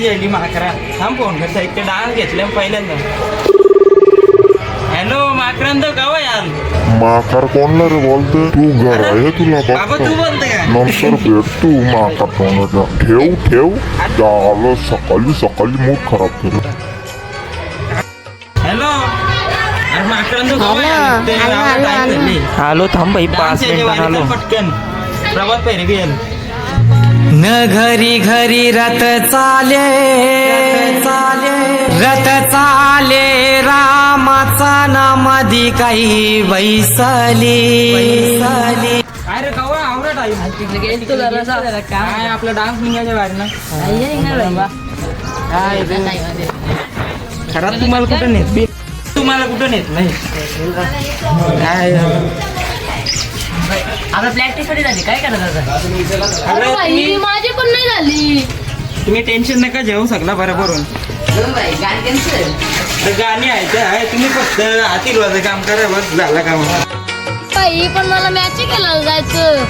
जेवली माकरा. थांब फोन करता इतके डान्स घेतले पहिल्यांदा. हॅलो माकरांत गाव यार. माकार कोणला रे बोलते? तू घर आहे तुला बाबा तू बोलते का? नंतर भेट तू माकार तोंडाचा. ठेव झालं सकाळी मूड खराब केलं. हॅलो अरे माकरांत गाव यार. आलो थांब भाई 5 मिनिटात आलो. पटकन प्रभात पैरे गेल. न घरी घरी रथ चाले रामाचा नामधी काही वैसली. काय रे कवा आवडत आहे काय आपला डान्स निघायच्या बाहेर ना. काय खराब तुम्हाला कुठं नेत तुम्हाला कुठं नेत नाही काय. आता प्रॅक्टिस कधी झाली काय करत अरे माझी पण नाही झाली. तुम्ही टेन्शन नका घेऊ शकला बरोबरून. गाणी आहे तुम्ही फक्त आशीर्वाद काम करा बस झालं काम. बाई पण मला मॅच केला जायचं.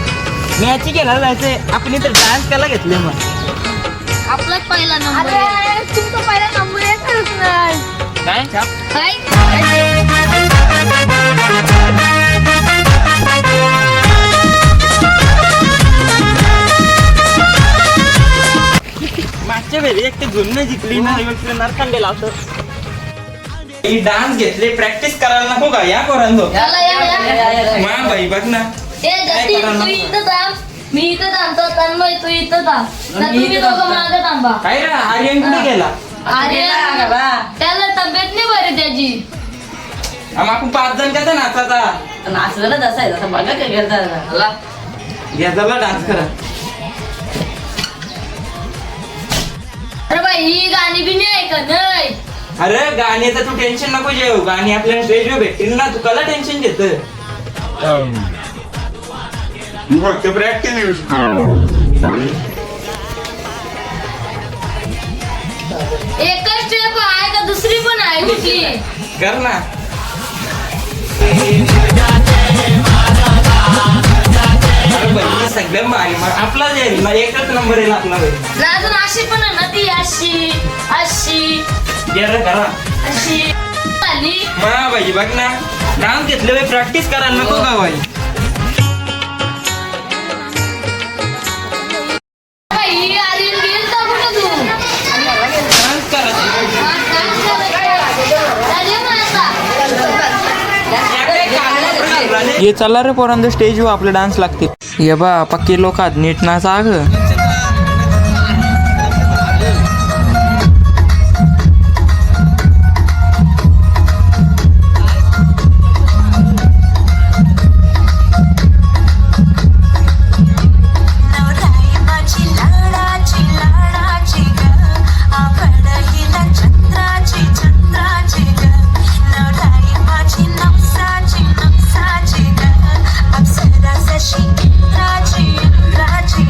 मॅच केला जायचंय आपण तर डान्स केला घेतले मग. आपलाच पहिला नंबर. तुमचा पहिला नंबर येतच नाही काय मागच्या वेळी एक ते जुन्न जिंकली ना नरखंडेला असं. डान्स घेतले प्रॅक्टिस करायला नको का या पोरांनो. मा बाई बघ ना तू इथं थांब मी इथं थांबतो तन्मय तू इथं थांब. तुम्ही दोघं मागं थांबा. काय रे आर्यन कुठे गेला? अरे त्याला तब्येत नाही बरी त्याची. आपण 5 जण कसं नाचाचा नाचलेलं तसं आहे तसं बघा काय करतात. घेताला डान्स करा. अरे बाई ही गाणी बी नाही ऐकत नाही. अरे गाण्याचं तू टेन्शन नको घेऊ. गाणी आपल्याला स्टेजवर भेटतील ना. तू कला टेन्शन घेत. तू फक्त प्रॅक्टिस एकच स्टेप आहे का दुसरी पण आहे कुठली? कर ना. अरे बाई सगळं भारी आपला जाईल ना. एकच नंबर येईल आपला. अजून अशी पण आहे ना ती अशी अशी गेलं करा अशी आली. मा बाई बघ ना डान्स घेतले प्रॅक्टिस करायला नको का बाई. बाई आर्यन गेल तर कुठं तू? डान्स करायचं. ये चला रे पोरांनो स्टेजवर आपले डान्स लागतील. ये बा पक्के लोक नीट नाचा ग. She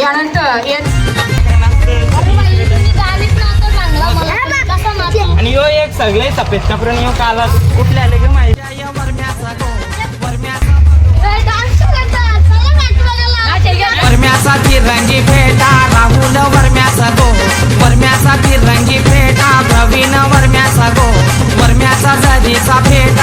अरे बाई, तुम्ही गावीत नव्हतं चांगला मला कसं नाचू? आणि यो एक सगळे सफेद कपडे यो काला कुठले आले ग माहिती डान्स करतात चला नाच बघायला. वरम्याचा तिरंगी फेटा राहुल वरम्याचा गो वरम्याचा तिरंगी फेटा प्रवीण वरम्याचा गो वरम्याचा जरीचा फेटा